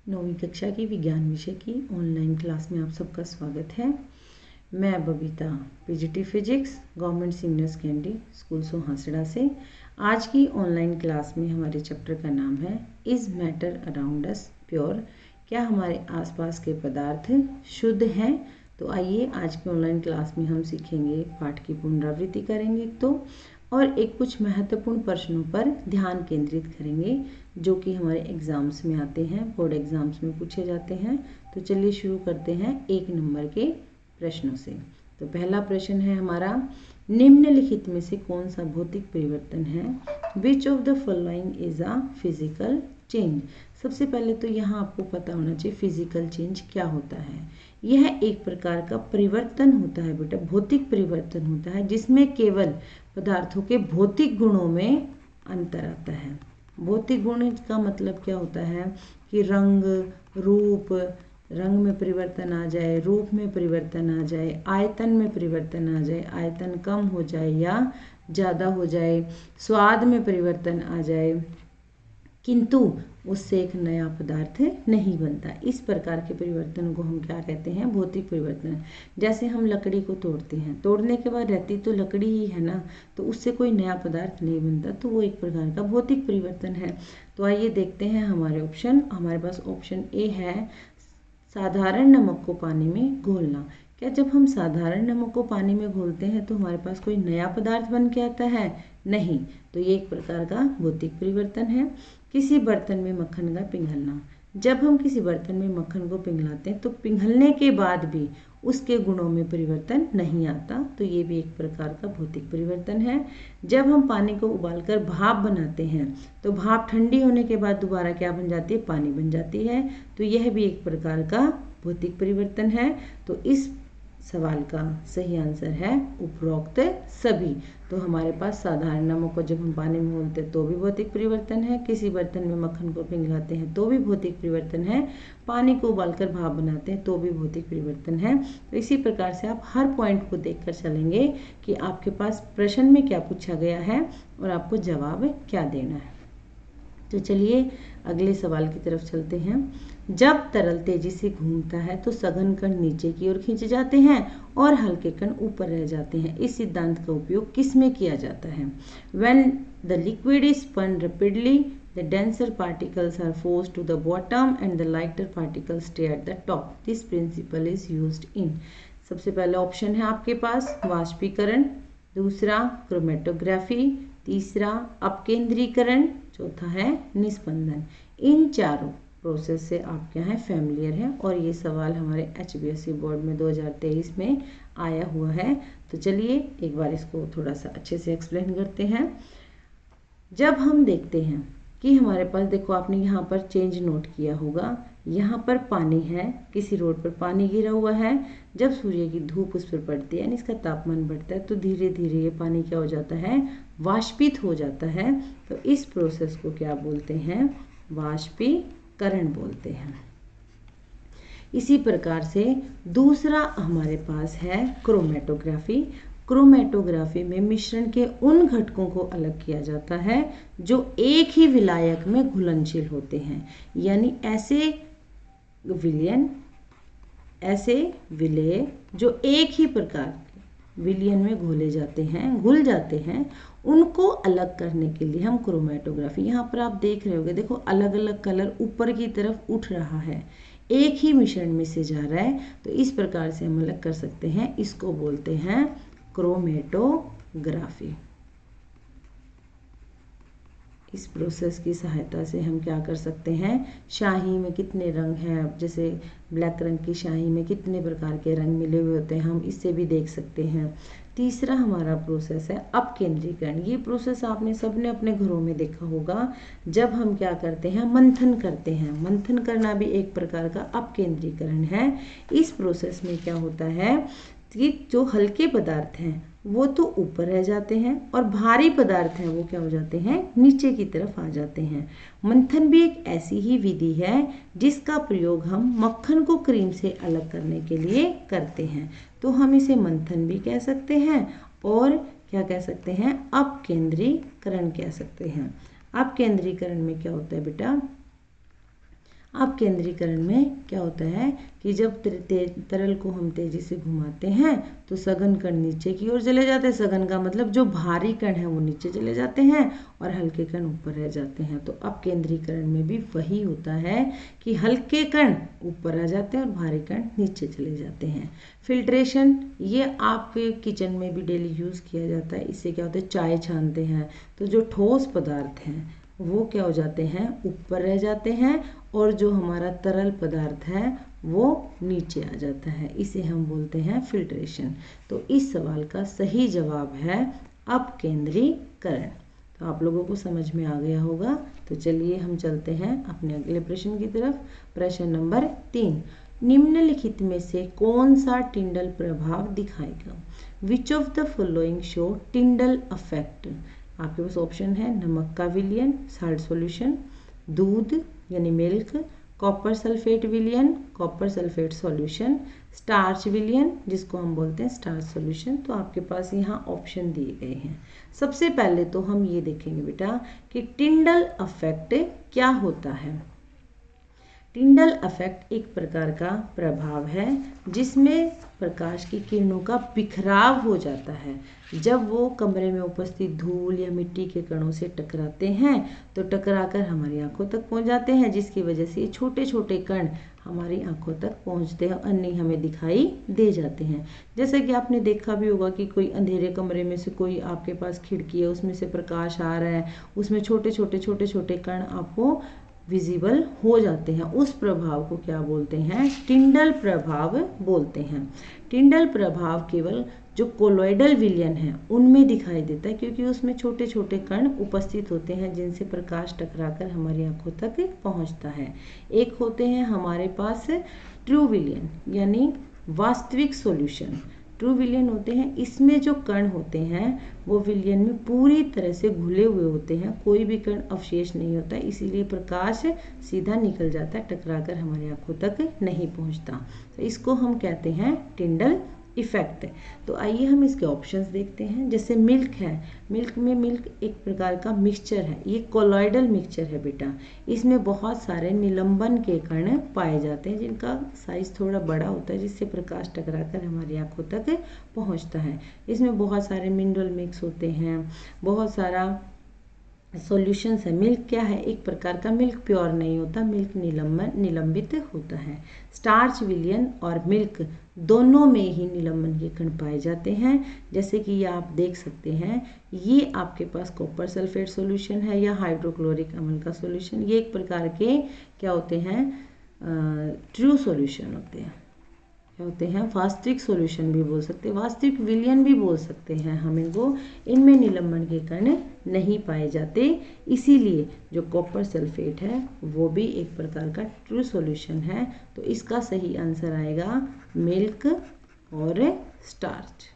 9वीं कक्षा की विज्ञान विषय की ऑनलाइन क्लास में आप सबका स्वागत है। मैं Babita PGT physics government senior secondary school Sohasda से। आज की ऑनलाइन क्लास में हमारे चैप्टर का नाम है is matter around us pure. क्या हमारे आसपास के पदार्थ शुद्ध हैं? तो आइए आज की ऑनलाइन क्लास में हम सीखेंगे, पाठ की पुनरावृत्ति करेंगे और एक कुछ महत्वपूर्ण प्रश्नों पर ध्यान केंद्रित करेंगे जो कि हमारे एग्ज़ाम्स में आते हैं, बोर्ड एग्ज़ाम्स में पूछे जाते हैं। तो चलिए शुरू करते हैं 1 नंबर के प्रश्नों से। तो पहला प्रश्न है हमारा, निम्नलिखित में से कौन सा भौतिक परिवर्तन है? Which of the following is a physical change. सबसे पहले तो यहाँ आपको पता होना चाहिए फिजिकल चेंज क्या होता है। यह एक प्रकार का परिवर्तन होता है बेटा, भौतिक परिवर्तन होता है जिसमें केवल पदार्थों के भौतिक गुणों में अंतर आता है। भौतिक गुण का मतलब क्या होता है कि रंग, रूप, रंग में परिवर्तन आ जाए, रूप में परिवर्तन आ जाए, आयतन में परिवर्तन आ जाए, आयतन कम हो जाए या ज़्यादा हो जाए, स्वाद में परिवर्तन आ जाए, किंतु उससे एक नया पदार्थ नहीं बनता। इस प्रकार के परिवर्तन को हम क्या कहते हैं? भौतिक परिवर्तन। जैसे हम लकड़ी को तोड़ते हैं, तोड़ने के बाद रहती तो लकड़ी ही है ना, तो उससे कोई नया पदार्थ नहीं बनता, तो वो एक प्रकार का भौतिक परिवर्तन है। तो आइए देखते हैं हमारे ऑप्शन। हमारे पास ऑप्शन ए है, साधारण नमक को पानी में घोलना। क्या जब हम साधारण नमक को पानी में घोलते हैं तो हमारे पास कोई नया पदार्थ बन के आता है? नहीं। तो ये एक प्रकार का भौतिक परिवर्तन है। किसी बर्तन में मक्खन का पिघलना। जब हम किसी बर्तन में मक्खन को पिघलाते हैं तो पिघलने के बाद भी उसके गुणों में परिवर्तन नहीं आता, तो ये भी एक प्रकार का भौतिक परिवर्तन है। जब हम पानी को उबालकर भाप बनाते हैं तो भाप ठंडी होने के बाद दोबारा क्या बन जाती है? पानी बन जाती है, तो यह भी एक प्रकार का भौतिक परिवर्तन है। तो इस सवाल का सही आंसर है उपरोक्त सभी। तो हमारे पास साधारण नमक को जब हम पानी में घोलते हैं तो भी भौतिक परिवर्तन है, किसी बर्तन में मक्खन को पिघलाते हैं तो भी भौतिक परिवर्तन है, पानी को उबालकर भाप बनाते हैं तो भी भौतिक परिवर्तन है। तो इसी प्रकार से आप हर पॉइंट को देखकर चलेंगे कि आपके पास प्रश्न में क्या पूछा गया है और आपको जवाब क्या देना है। तो चलिए अगले सवाल की तरफ चलते हैं। जब तरल तेजी से घूमता है तो सघन कण नीचे की ओर खींचे जाते हैं और हल्के कण ऊपर रह जाते हैं। इस सिद्धांत का उपयोग किस में किया जाता है? When the liquid is spun rapidly, the denser particles are forced to the bottom and the lighter particles stay at the top. This principle is used in। सबसे पहला ऑप्शन है आपके पास वाष्पीकरण, दूसरा क्रोमेटोग्राफी, तीसरा अपकेंद्रीकरण, चौथा है निस्पंदन। इन चारों प्रोसेस से आप क्या है? फैमिलियर हैं, और ये सवाल हमारे HBSC बोर्ड में 2023 में आया हुआ है। तो चलिए एक बार इसको थोड़ा सा अच्छे से एक्सप्लेन करते हैं। जब हम देखते हैं कि हमारे पास, देखो आपने यहाँ पर चेंज नोट किया होगा, यहाँ पर पानी है, किसी रोड पर पानी गिरा हुआ है, जब सूर्य की धूप उस पर पड़ती है यानी इसका तापमान बढ़ता है तो धीरे धीरे ये पानी क्या हो जाता है? वाष्पित हो जाता है। तो इस प्रोसेस को क्या बोलते हैं? वाष्पीकरण बोलते हैं। इसी प्रकार से दूसरा हमारे पास है क्रोमेटोग्राफी। क्रोमेटोग्राफी में मिश्रण के उन घटकों को अलग किया जाता है जो एक ही विलायक में घुलनशील होते हैं, यानी ऐसे विलेय जो एक ही प्रकार के विलयन में घुल जाते हैं, उनको अलग करने के लिए हम क्रोमेटोग्राफी, यहाँ पर आप देख रहे होंगे, देखो अलग अलग कलर ऊपर की तरफ उठ रहा है, एक ही मिश्रण में से जा रहा है, तो इस प्रकार से हम अलग कर सकते हैं। इसको बोलते हैं क्रोमेटोग्राफी। इस प्रोसेस की सहायता से हम क्या कर सकते हैं? शाही में कितने रंग हैं, जैसे ब्लैक रंग की शाही में कितने प्रकार के रंग मिले हुए होते हैं, हम इससे भी देख सकते हैं। तीसरा हमारा प्रोसेस है अपकेंद्रीकरण। ये प्रोसेस आपने सबने अपने घरों में देखा होगा, जब हम क्या करते हैं? मंथन करते हैं। मंथन करना भी एक प्रकार का अपकेंद्रीकरण है। इस प्रोसेस में क्या होता है कि जो हल्के पदार्थ हैं वो तो ऊपर रह जाते हैं और भारी पदार्थ हैं वो क्या हो जाते हैं? नीचे की तरफ आ जाते हैं। मंथन भी एक ऐसी ही विधि है जिसका प्रयोग हम मक्खन को क्रीम से अलग करने के लिए करते हैं, तो हम इसे मंथन भी कह सकते हैं और क्या कह सकते हैं? अपकेंद्रीकरण कह सकते हैं। अपकेंद्रीकरण में क्या होता है बेटा? अपकेंद्रीकरण में क्या होता है कि जब तरल को हम तेजी से घुमाते हैं तो सघन कण नीचे की ओर चले जाते हैं। सघन का मतलब जो भारी कण है वो नीचे चले जाते हैं और हल्के कण ऊपर रह जाते हैं। तो अपकेंद्रीकरण में भी वही होता है कि हल्के कण ऊपर आ जाते हैं और भारी कण नीचे चले जाते हैं। फिल्ट्रेशन, ये आपके किचन में भी डेली यूज़ किया जाता है। इससे क्या होता है, चाय छानते हैं तो जो ठोस पदार्थ हैं वो क्या हो जाते हैं, ऊपर रह जाते हैं और जो हमारा तरल पदार्थ है वो नीचे आ जाता है। इसे हम बोलते हैं फिल्ट्रेशन। तो इस सवाल का सही जवाब है अपकेंद्रीकरण। तो आप लोगों को समझ में आ गया होगा। तो चलिए हम चलते हैं अपने अगले प्रश्न की तरफ। प्रश्न नंबर 3, निम्नलिखित में से कौन सा टिंडल प्रभाव दिखाएगा? Which of the following show टिंडल affect? आपके पास ऑप्शन है नमक का विलयन, साल्ट सॉल्यूशन, दूध यानी मिल्क, कॉपर सल्फेट विलयन, कॉपर सल्फेट सॉल्यूशन, स्टार्च विलयन जिसको हम बोलते हैं स्टार्च सॉल्यूशन। तो आपके पास यहाँ ऑप्शन दिए गए हैं। सबसे पहले तो हम ये देखेंगे बेटा कि टिंडल अफेक्ट क्या होता है। टिंडल अफेक्ट एक प्रकार का प्रभाव है जिसमें प्रकाश की किरणों का बिखराव हो जाता है। जब वो कमरे में उपस्थित धूल या मिट्टी के कणों से टकराते हैं तो टकराकर हमारी आंखों तक पहुंच जाते हैं, जिसकी वजह से छोटे छोटे कण हमारी आंखों तक पहुंचते हैं और अन्य हमें दिखाई दे जाते हैं। जैसे कि आपने देखा भी होगा कि कोई अंधेरे कमरे में से कोई आपके पास खिड़की है, उसमें से प्रकाश आ रहा है, उसमें छोटे छोटे कण आपको विजिबल हो जाते हैं। उस प्रभाव को क्या बोलते हैं? टिंडल प्रभाव बोलते हैं। टिंडल प्रभाव केवल जो कोलॉइडल विलयन है उनमें दिखाई देता है, क्योंकि उसमें छोटे छोटे कण उपस्थित होते हैं जिनसे प्रकाश टकराकर हमारी आंखों तक पहुंचता है। एक होते हैं हमारे पास ट्रू विलयन यानी वास्तविक सॉल्यूशन। ट्रू विलयन होते हैं, इसमें जो कण होते हैं वो विलयन में पूरी तरह से घुले हुए होते हैं, कोई भी कण अवशेष नहीं होता, इसीलिए प्रकाश सीधा निकल जाता है, टकराकर हमारी आंखों तक नहीं पहुंचता। तो इसको हम कहते हैं टिंडल इफेक्ट। तो आइए हम इसके ऑप्शंस देखते हैं। जैसे मिल्क है, मिल्क एक प्रकार का मिक्सचर है, ये कोलॉइडल मिक्सचर है बेटा। इसमें बहुत सारे निलंबन के कण पाए जाते हैं जिनका साइज थोड़ा बड़ा होता है, जिससे प्रकाश टकराकर हमारी आंखों तक पहुंचता है। इसमें बहुत सारे मिनरल मिक्स होते हैं, बहुत सारा सॉल्यूशंस है। मिल्क क्या है? एक प्रकार का मिल्क प्योर नहीं होता, मिल्क निलंबित होता है। स्टार्च विलयन और मिल्क दोनों में ही निलंबन के कण पाए जाते हैं। जैसे कि ये आप देख सकते हैं, ये आपके पास कॉपर सल्फेट सॉल्यूशन है या हाइड्रोक्लोरिक अम्ल का सॉल्यूशन। ये एक प्रकार के क्या होते हैं? ट्रू सॉल्यूशन होते हैं। क्या होते हैं? वास्तविक सॉल्यूशन भी बोल सकते हैं, वास्तविक विलयन भी बोल सकते हैं हम इनको। इनमें निलंबन के कण नहीं पाए जाते, इसीलिए जो कॉपर सल्फेट है वो भी एक प्रकार का ट्रू सॉल्यूशन है। तो इसका सही आंसर आएगा मिल्क और स्टार्च।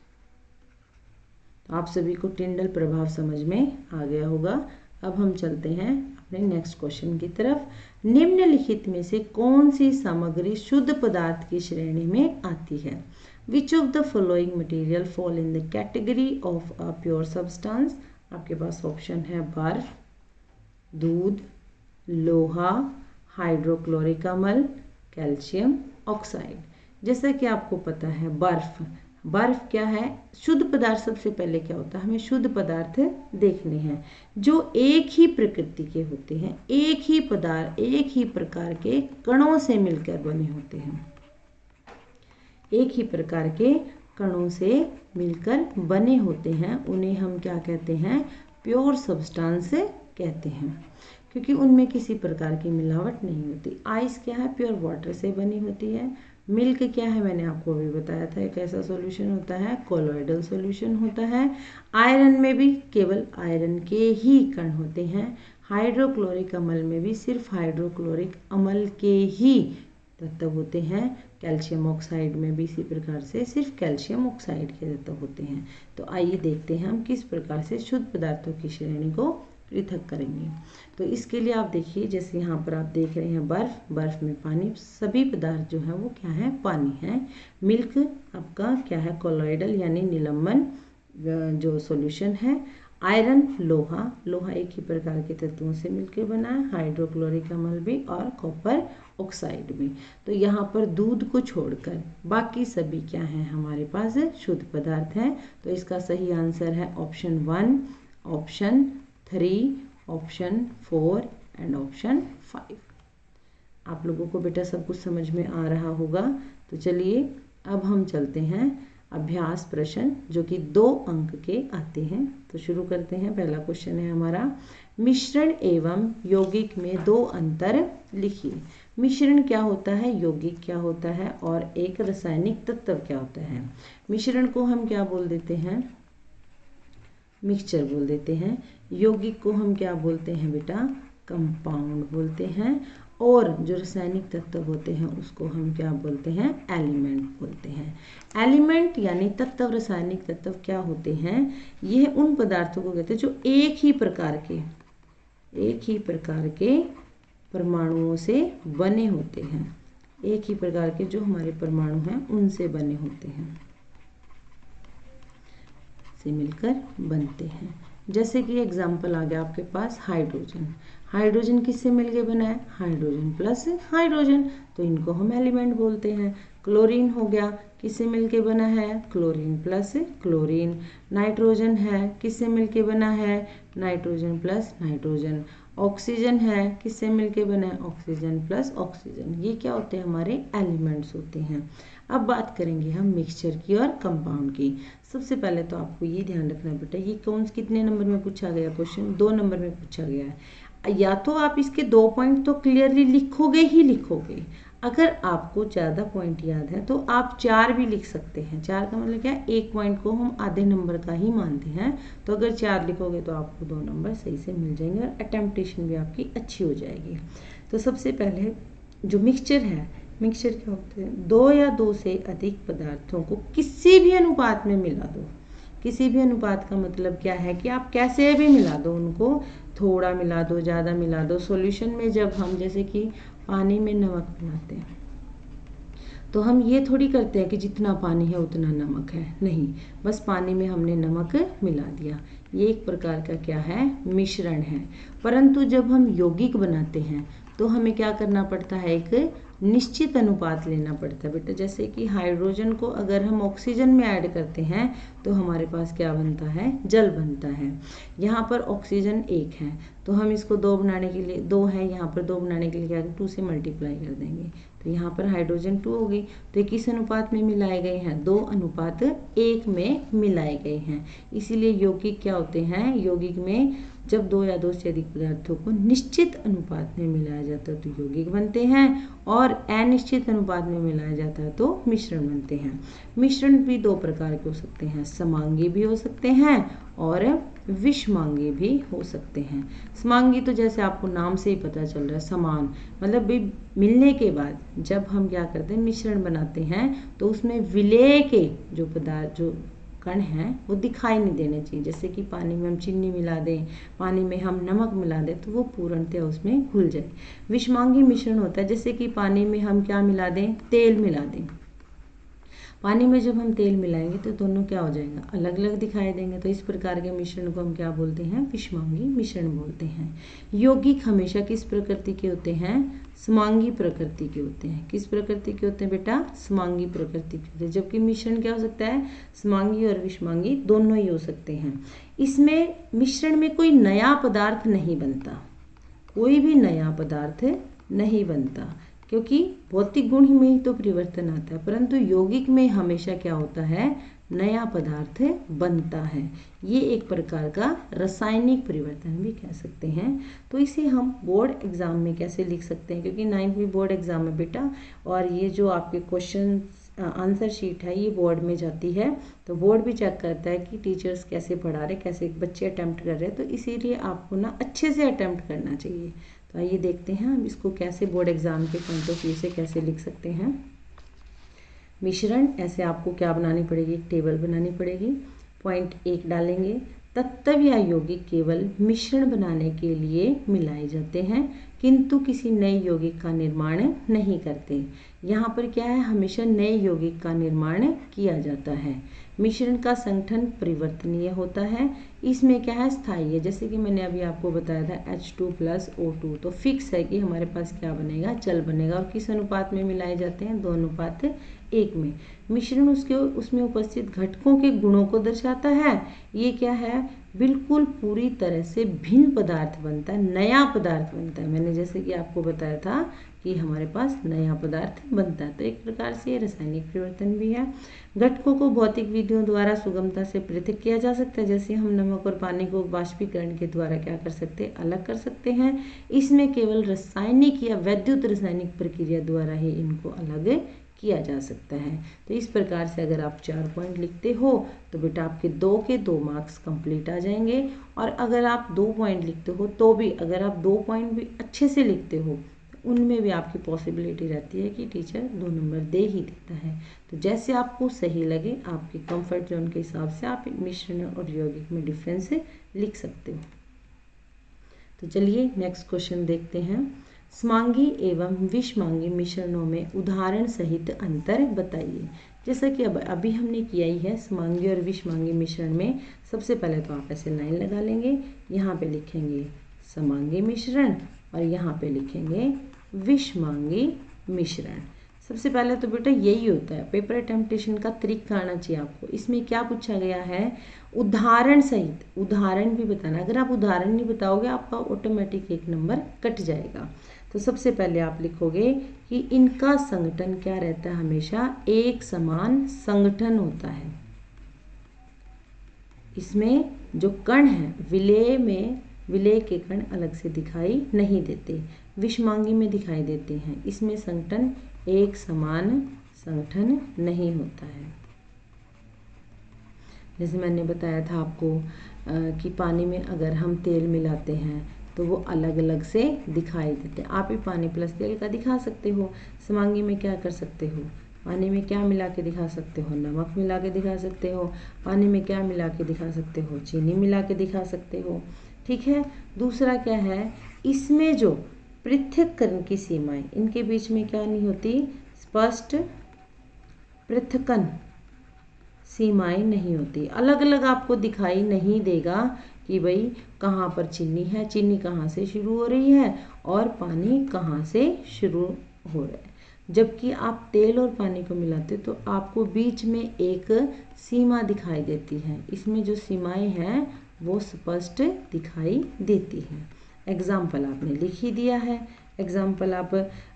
तो आप सभी को टिंडल प्रभाव समझ में आ गया होगा। अब हम चलते हैं अपने नेक्स्ट क्वेश्चन की तरफ। निम्नलिखित में से कौन सी सामग्री शुद्ध पदार्थ की श्रेणी में आती है? Which of the following material fall in the category of a pure substance? आपके पास ऑप्शन है बर्फ, दूध, लोहा, हाइड्रोक्लोरिक अम्ल, कैल्शियम ऑक्साइड। जैसा कि आपको पता है बर्फ क्या है? शुद्ध पदार्थ। सबसे पहले क्या होता है, हमें शुद्ध पदार्थ देखने हैं जो एक ही प्रकृति के होते हैं, एक ही पदार्थ एक ही प्रकार के कणों से मिलकर बने होते हैं, एक ही प्रकार के कणों से मिलकर बने होते हैं। उन्हें हम क्या कहते हैं? प्योर सब्सटेंस कहते हैं, क्योंकि उनमें किसी प्रकार की मिलावट नहीं होती। आइस क्या है? प्योर वाटर से बनी होती है। मिल्क क्या है? मैंने आपको अभी बताया था एक ऐसा सॉल्यूशन होता है, कोलॉइडल सॉल्यूशन होता है। आयरन में भी केवल आयरन के ही कण होते हैं। हाइड्रोक्लोरिक अम्ल में भी सिर्फ हाइड्रोक्लोरिक अम्ल के ही तत्व होते हैं। कैल्शियम ऑक्साइड में भी इसी प्रकार से सिर्फ कैल्शियम ऑक्साइड के तत्व होते हैं। तो आइए देखते हैं हम किस प्रकार से शुद्ध पदार्थों की श्रेणी को पृथक करेंगे। तो इसके लिए आप देखिए, जैसे यहाँ पर आप देख रहे हैं बर्फ में पानी, सभी पदार्थ जो है वो क्या है? पानी है। मिल्क आपका क्या है? कोलॉइडल यानी निलंबन जो सॉल्यूशन है। आयरन लोहा, लोहा एक ही प्रकार के तत्वों से मिलकर बना है, हाइड्रोक्लोरिक अम्ल भी और कॉपर ऑक्साइड भी। तो यहाँ पर दूध को छोड़कर बाकी सभी क्या हैं हमारे पास शुद्ध पदार्थ हैं। तो इसका सही आंसर है option 1, option 3, option 4 and option 5। आप लोगों को बेटा सब कुछ समझ में आ रहा होगा। तो चलिए अब हम चलते हैं अभ्यास प्रश्न जो कि 2 अंक के आते हैं। तो शुरू करते हैं। पहला क्वेश्चन है हमारा, मिश्रण एवं यौगिक में 2 अंतर लिखिए। मिश्रण क्या होता है, यौगिक क्या होता है और एक रासायनिक तत्व क्या होता है। मिश्रण को हम क्या बोल देते हैं, मिक्सचर बोल देते हैं। यौगिक को हम क्या बोलते हैं बेटा, कंपाउंड बोलते हैं। और जो रासायनिक तत्व होते हैं उसको हम क्या बोलते हैं, एलिमेंट बोलते हैं। एलिमेंट यानी तत्व, रासायनिक तत्व क्या होते हैं, यह उन पदार्थों को कहते हैं जो एक ही प्रकार के परमाणुओं से बने होते हैं। एक ही प्रकार के जो हमारे परमाणु हैं उनसे बने होते हैं, से मिलकर बनते हैं। जैसे कि एग्जाम्पल आ गया आपके पास हाइड्रोजन। हाइड्रोजन किससे मिलके बना है, हाइड्रोजन प्लस हाइड्रोजन, तो इनको हम एलिमेंट बोलते हैं। क्लोरीन हो गया, किससे मिलके बना है, क्लोरीन प्लस क्लोरीन। नाइट्रोजन है, किससे मिलके बना है, नाइट्रोजन प्लस नाइट्रोजन। ऑक्सीजन है, किससे मिलके बना है, ऑक्सीजन प्लस ऑक्सीजन। ये क्या होते हैं, हमारे एलिमेंट्स होते हैं। अब बात करेंगे हम मिक्सचर की और कंपाउंड की। सबसे पहले तो आपको ये ध्यान रखना बेटा, ये कितने नंबर में पूछा गया क्वेश्चन, 2 नंबर में पूछा गया है। या तो आप इसके 2 पॉइंट तो क्लियरली लिखोगे ही लिखोगे, अगर आपको ज़्यादा पॉइंट याद है तो आप 4 भी लिख सकते हैं। 4 का मतलब क्या है, 1 पॉइंट को हम आधे नंबर का ही मानते हैं। तो अगर 4 लिखोगे तो आपको 2 नंबर सही से मिल जाएंगे और अटेम्प्टेशन भी आपकी अच्छी हो जाएगी। तो सबसे पहले जो मिक्सचर है, मिक्सचर क्या होते हैं, 2 या 2 से अधिक पदार्थों को किसी भी अनुपात में मिला दो। किसी भी अनुपात का मतलब क्या है कि आप कैसे भी मिला दो उनको, थोड़ा मिला दो, ज़्यादा मिला दो। सॉल्यूशन में जब हम जैसे कि पानी में नमक मिलाते हैं तो हम ये थोड़ी करते हैं कि जितना पानी है उतना नमक है, नहीं, बस पानी में हमने नमक मिला दिया। ये एक प्रकार का क्या है, मिश्रण है। परंतु जब हम यौगिक बनाते हैं तो हमें क्या करना पड़ता है, एक निश्चित अनुपात लेना पड़ता है बेटा। जैसे कि हाइड्रोजन को अगर हम ऑक्सीजन में ऐड करते हैं तो हमारे पास क्या बनता है, जल बनता है। यहाँ पर ऑक्सीजन 1 है तो हम इसको 2 बनाने के लिए, 2 है यहाँ पर, 2 बनाने के लिए क्या 2 से मल्टीप्लाई कर देंगे तो यहाँ पर हाइड्रोजन 2 हो गई। तो ये किस अनुपात में मिलाए गए हैं, 2:1 में मिलाए गए हैं। इसीलिए यौगिक क्या होते हैं, यौगिक में जब 2 या 2 से अधिक पदार्थों को निश्चित अनुपात में मिलाया जाता है तो यौगिक बनते हैं, और अनिश्चित अनुपात में मिलाया जाता है तो मिश्रण बनते हैं। मिश्रण भी 2 प्रकार के हो सकते हैं, समांगी भी हो सकते हैं और विषमांगी भी हो सकते हैं। समांगी तो जैसे आपको नाम से ही पता चल रहा है, समान मतलब भी मिलने के बाद जब हम क्या करते हैं, मिश्रण बनाते हैं तो उसमें विलेय के जो पदार्थ, जो कण हैं वो दिखाई नहीं देने चाहिए। जैसे कि पानी में हम चीनी मिला दें, पानी में हम नमक मिला दें तो वो पूर्णतः उसमें घुल जाए। विषमांगी मिश्रण होता है जैसे कि पानी में हम क्या मिला दें, तेल मिला दें। पानी में जब हम तेल मिलाएंगे तो दोनों क्या हो जाएगा, अलग अलग दिखाई देंगे। तो इस प्रकार के मिश्रण को हम क्या बोलते हैं, विषमांगी मिश्रण बोलते हैं। यौगिक हमेशा किस प्रकृति के होते हैं, समांगी प्रकृति के होते हैं। किस प्रकृति के होते हैं बेटा, समांगी प्रकृति के होते हैं। जबकि मिश्रण क्या हो सकता है, समांगी और विषमांगी दोनों ही हो सकते हैं। इसमें मिश्रण में कोई नया पदार्थ नहीं बनता, कोई भी नया पदार्थ नहीं बनता, क्योंकि भौतिक गुण में ही तो परिवर्तन आता है। परंतु यौगिक में हमेशा क्या होता है, नया पदार्थ बनता है। ये एक प्रकार का रासायनिक परिवर्तन भी कह सकते हैं। तो इसे हम बोर्ड एग्जाम में कैसे लिख सकते हैं, क्योंकि 9वीं बोर्ड एग्जाम में बेटा, और ये जो आपके क्वेश्चन आंसर शीट है ये बोर्ड में जाती है, तो बोर्ड भी चेक करता है कि टीचर्स कैसे पढ़ा रहे, कैसे बच्चे अटेम्प्ट कर रहे हैं। तो इसीलिए आपको ना अच्छे से अटेम्प्ट करना चाहिए। तो आइए देखते हैं हम इसको कैसे बोर्ड एग्जाम के पॉइंट ऑफ व्यू से कैसे लिख सकते हैं। मिश्रण ऐसे आपको क्या बनानी पड़ेगी, एक टेबल बनानी पड़ेगी। पॉइंट 1 डालेंगे, तत्व या यौगिक केवल मिश्रण बनाने के लिए मिलाए जाते हैं किंतु किसी नए यौगिक का निर्माण नहीं करते। यहाँ पर क्या है, हमेशा नए यौगिक का निर्माण किया जाता है। मिश्रण का संगठन परिवर्तनीय होता है, इसमें क्या है, स्थायी है। जैसे कि मैंने अभी आपको बताया था H2 + O2, तो फिक्स है कि हमारे पास क्या बनेगा, जल बनेगा। और किस अनुपात में मिलाए जाते हैं, 2:1 में। मिश्रण उसमें उपस्थित घटकों के गुणों को दर्शाता है। ये क्या है, बिल्कुल पूरी तरह से भिन्न पदार्थ बनता है, नया पदार्थ बनता है। मैंने जैसे कि आपको बताया था कि हमारे पास नया पदार्थ बनता है। तो एक प्रकार से रासायनिक परिवर्तन भी है। घटकों को भौतिक विधियों द्वारा सुगमता से पृथक किया जा सकता है। जैसे हम नमक और पानी को वाष्पीकरण के द्वारा क्या कर सकते हैं, अलग कर सकते हैं। इसमें केवल रासायनिक या वैद्युत रासायनिक प्रक्रिया द्वारा ही इनको अलग किया जा सकता है। तो इस प्रकार से अगर आप 4 पॉइंट लिखते हो तो बेटा आपके 2 के 2 मार्क्स कंप्लीट आ जाएंगे। और अगर आप 2 पॉइंट लिखते हो तो भी, अगर आप 2 पॉइंट भी अच्छे से लिखते हो, उनमें भी आपकी पॉसिबिलिटी रहती है कि टीचर 2 नंबर दे ही देता है। तो जैसे आपको सही लगे, आपके कंफर्ट जोन के हिसाब से आप मिश्रण और यौगिक में डिफरेंस लिख सकते हो। तो चलिए नेक्स्ट क्वेश्चन देखते हैं। समांगी एवं विषमांगी मिश्रणों में उदाहरण सहित अंतर बताइए। जैसा कि अभी हमने किया ही है, समांगी और विषमांगी मिश्रण में सबसे पहले तो आप ऐसे लाइन लगा लेंगे। यहाँ पे लिखेंगे समांगी मिश्रण और यहाँ पे लिखेंगे विषमांगी मिश्रण। सबसे पहले तो बेटा यही होता है, पेपर अटेम्प्टेशन का तरीका आना चाहिए आपको। इसमें क्या पूछा गया है, उदाहरण सहित, उदाहरण भी बताना। अगर आप उदाहरण नहीं बताओगे आपका ऑटोमेटिक 1 नंबर कट जाएगा। तो सबसे पहले आप लिखोगे कि इनका संगठन क्या रहता है, हमेशा एक समान संगठन होता है। इसमें जो कण है, विलेय के कण अलग से दिखाई नहीं देते, विषमांगी में दिखाई देते हैं। इसमें संगठन एक समान संगठन नहीं होता है। जैसे मैंने बताया था आपको कि पानी में अगर हम तेल मिलाते हैं तो वो अलग अलग से दिखाई देते हैं। आप ही पानी प्लस तेल का दिखा सकते हो। समांगी में क्या कर सकते हो, पानी में क्या मिला के दिखा सकते हो, नमक मिला के दिखा सकते हो। पानी में क्या मिला के दिखा सकते हो, चीनी मिला के दिखा सकते हो। ठीक है। दूसरा क्या है, इसमें जो पृथक्करण की सीमाएं, इनके बीच में क्या नहीं होती, स्पष्ट पृथक्करण सीमाएं नहीं होती। अलग अलग आपको दिखाई नहीं देगा कि भाई कहाँ पर चीनी है, चीनी कहाँ से शुरू हो रही है और पानी कहाँ से शुरू हो रहा है। जबकि आप तेल और पानी को मिलाते हो तो आपको बीच में एक सीमा दिखाई देती है। इसमें जो सीमाएं हैं वो स्पष्ट दिखाई देती हैं। एग्जाम्पल आपने लिख ही दिया है। एग्जाम्पल आप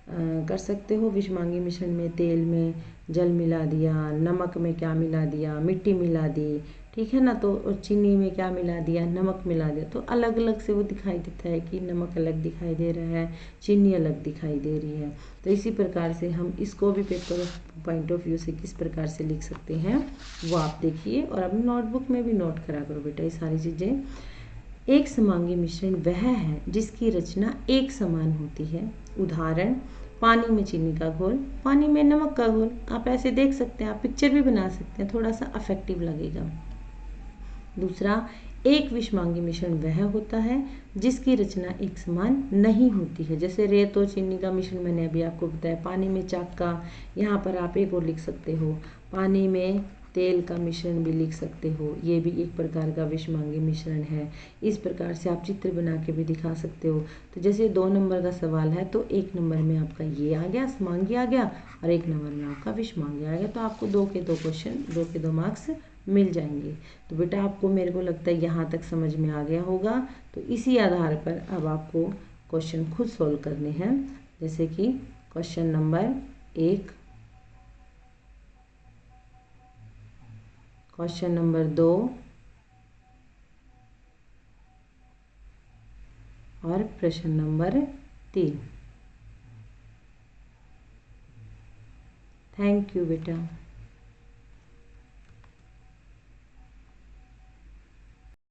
कर सकते हो। विषमांगी मिश्रण में तेल में जल मिला दिया, नमक में क्या मिला दिया, मिट्टी मिला दी, ठीक है ना। तो चीनी में क्या मिला दिया, नमक मिला दिया। तो अलग अलग से वो दिखाई देता है कि नमक अलग दिखाई दे रहा है, चीनी अलग दिखाई दे रही है। तो इसी प्रकार से हम इसको भी पेपर पॉइंट ऑफ व्यू से किस प्रकार से लिख सकते हैं वो आप देखिए और अपनी नोटबुक में भी नोट करा करो बेटा ये सारी चीज़ें। एक समांगी मिश्रण वह है जिसकी रचना एक समान होती है। उदाहरण, पानी में चीनी का घोल, पानी में नमक का घोल। आप ऐसे देख सकते हैं, आप पिक्चर भी बना सकते हैं, थोड़ा सा अफेक्टिव लगेगा। दूसरा, एक विषमांगी मिश्रण वह होता है जिसकी रचना एक समान नहीं होती है। जैसे रेत और चीनी का मिश्रण मैंने अभी आपको बताया, पानी में चाका, यहाँ पर आप एक और लिख सकते हो, पानी में तेल का मिश्रण भी लिख सकते हो, ये भी एक प्रकार का विषमांगी मिश्रण है। इस प्रकार से आप चित्र बना के भी दिखा सकते हो। तो जैसे 2 नंबर का सवाल है तो 1 नंबर में आपका ये आ गया, समांगी आ गया, और 1 नंबर में आपका विषमांगी आ गया। तो आपको 2 के 2 क्वेश्चन, 2 के 2 मार्क्स मिल जाएंगे। तो बेटा आपको, मेरे को लगता है यहाँ तक समझ में आ गया होगा। तो इसी आधार पर अब आपको क्वेश्चन खुद सोल्व करने हैं। जैसे कि क्वेश्चन नंबर 1, क्वेश्चन नंबर 2 और प्रश्न नंबर 3। थैंक यू बेटा।